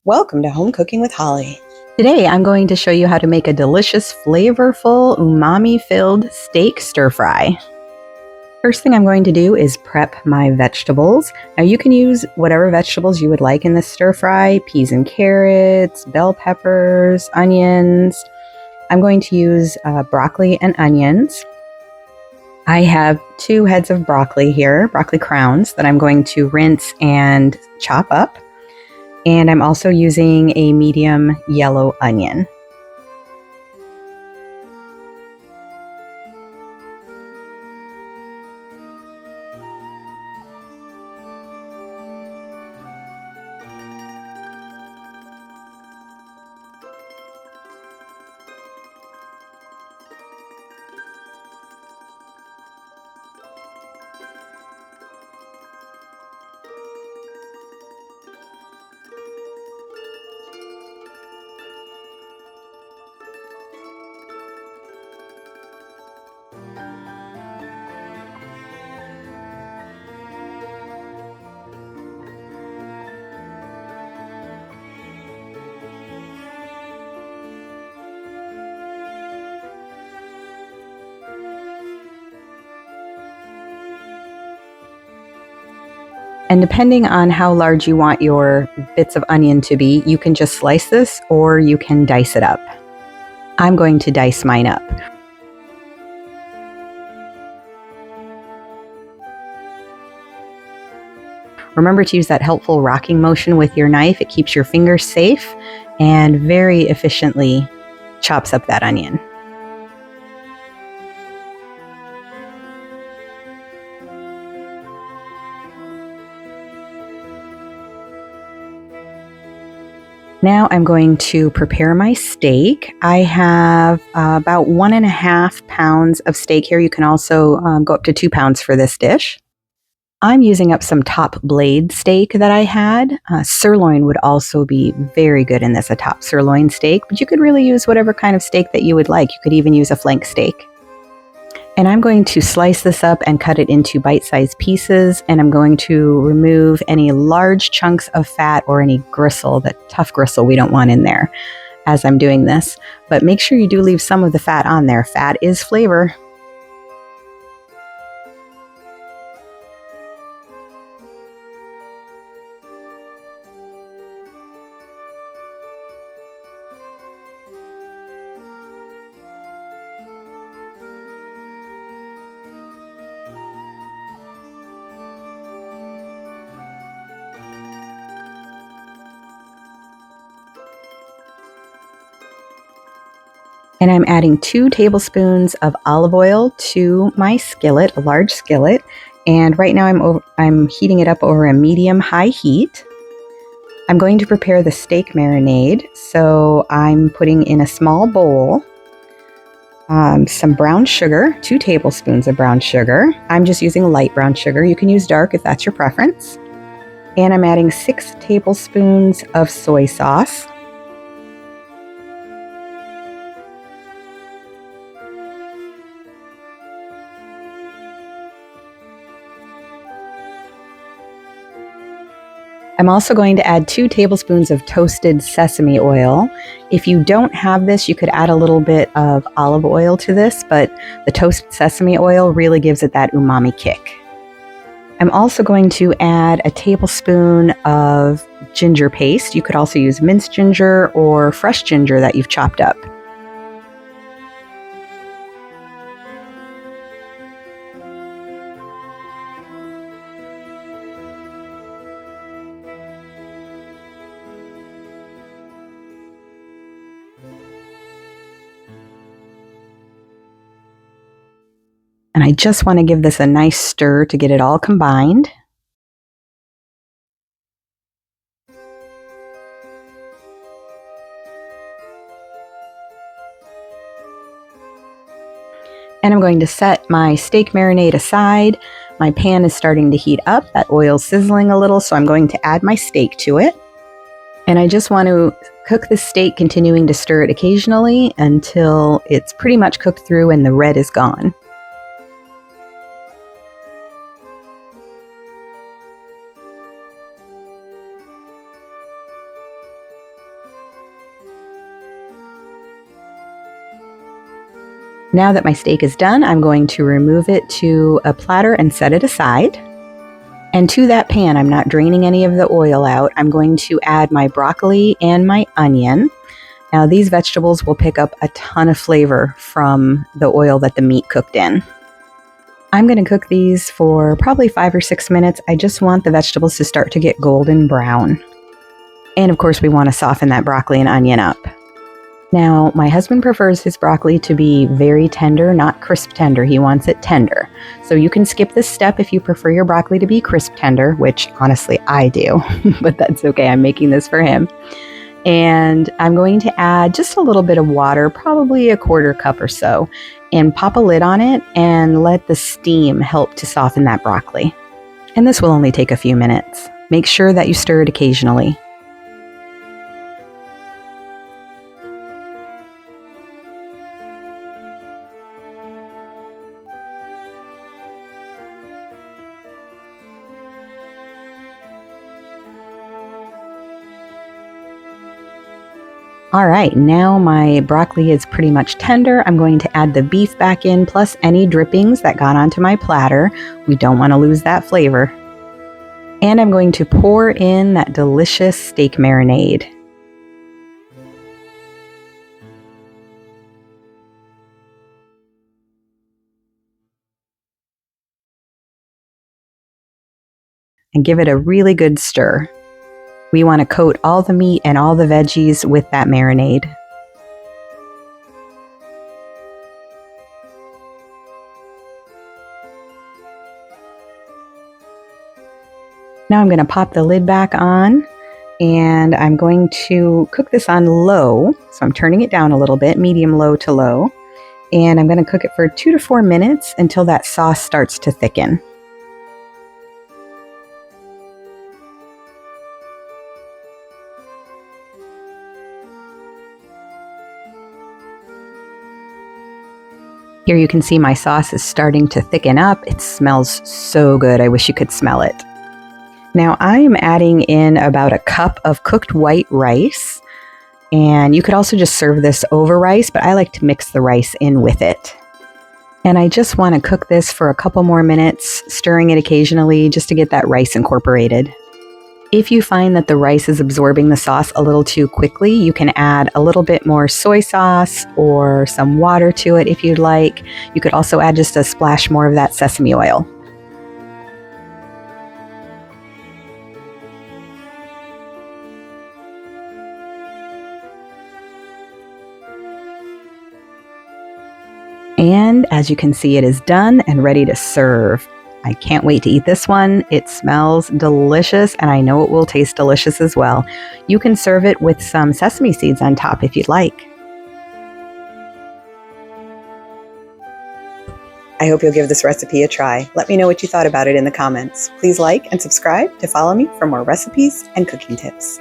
Welcome to Home Cooking with Holly. Today I'm going to show you how to make a delicious, flavorful, umami-filled steak stir-fry. First thing I'm going to do is prep my vegetables. Now you can use whatever vegetables you would like in this stir-fry, peas and carrots, bell peppers, onions. I'm going to use broccoli and onions. I have 2 heads of broccoli here, broccoli crowns, that I'm going to rinse and chop up. And I'm also using a medium yellow onion. And depending on how large you want your bits of onion to be, you can just slice this or you can dice it up. I'm going to dice mine up. Remember to use that helpful rocking motion with your knife. It keeps your fingers safe and very efficiently chops up that onion. Now I'm going to prepare my steak. I have about 1.5 pounds of steak here. You can also go up to 2 pounds for this dish. I'm using up some top blade steak that I had. Sirloin would also be very good in this, a top sirloin steak, but you could really use whatever kind of steak that you would like. You could even use a flank steak. And I'm going to slice this up and cut it into bite-sized pieces, and I'm going to remove any large chunks of fat or any gristle, that tough gristle we don't want in there as I'm doing this. But make sure you do leave some of the fat on there. Fat is flavor. And I'm adding 2 tablespoons of olive oil to my skillet, a large skillet. And right now I'm heating it up over a medium-high heat. I'm going to prepare the steak marinade. So I'm putting in a small bowl some brown sugar, 2 tablespoons of brown sugar. I'm just using light brown sugar. You can use dark if that's your preference. And I'm adding 6 tablespoons of soy sauce. I'm also going to add 2 tablespoons of toasted sesame oil. If you don't have this, you could add a little bit of olive oil to this, but the toasted sesame oil really gives it that umami kick. I'm also going to add a tablespoon of ginger paste. You could also use minced ginger or fresh ginger that you've chopped up. And I just want to give this a nice stir to get it all combined. And I'm going to set my steak marinade aside. My pan is starting to heat up. That oil's sizzling a little, so I'm going to add my steak to it. And I just want to cook the steak, continuing to stir it occasionally until it's pretty much cooked through and the red is gone. Now that my steak is done, I'm going to remove it to a platter and set it aside. And to that pan, I'm not draining any of the oil out. I'm going to add my broccoli and my onion. Now, these vegetables will pick up a ton of flavor from the oil that the meat cooked in. I'm going to cook these for probably 5 or 6 minutes. I just want the vegetables to start to get golden brown. And of course, we want to soften that broccoli and onion up. Now, my husband prefers his broccoli to be very tender, not crisp tender. He wants it tender. So you can skip this step if you prefer your broccoli to be crisp tender, which honestly I do, but that's okay. I'm making this for him. And I'm going to add just a little bit of water, probably a 1/4 cup or so, and pop a lid on it and let the steam help to soften that broccoli. And this will only take a few minutes. Make sure that you stir it occasionally. All right, now my broccoli is pretty much tender. I'm going to add the beef back in, plus any drippings that got onto my platter. We don't want to lose that flavor. And I'm going to pour in that delicious steak marinade. And give it a really good stir. We want to coat all the meat and all the veggies with that marinade. Now I'm going to pop the lid back on, and I'm going to cook this on low. So I'm turning it down a little bit, medium low to low. And I'm going to cook it for 2 to 4 minutes until that sauce starts to thicken. Here you can see my sauce is starting to thicken up. It smells so good. I wish you could smell it. Now I am adding in about 1 cup of cooked white rice. And you could also just serve this over rice, but I like to mix the rice in with it. And I just want to cook this for a couple more minutes, stirring it occasionally just to get that rice incorporated. If you find that the rice is absorbing the sauce a little too quickly, you can add a little bit more soy sauce or some water to it if you'd like. You could also add just a splash more of that sesame oil. And as you can see, it is done and ready to serve. I can't wait to eat this one. It smells delicious, and I know it will taste delicious as well. You can serve it with some sesame seeds on top if you'd like. I hope you'll give this recipe a try. Let me know what you thought about it in the comments. Please like and subscribe to follow me for more recipes and cooking tips.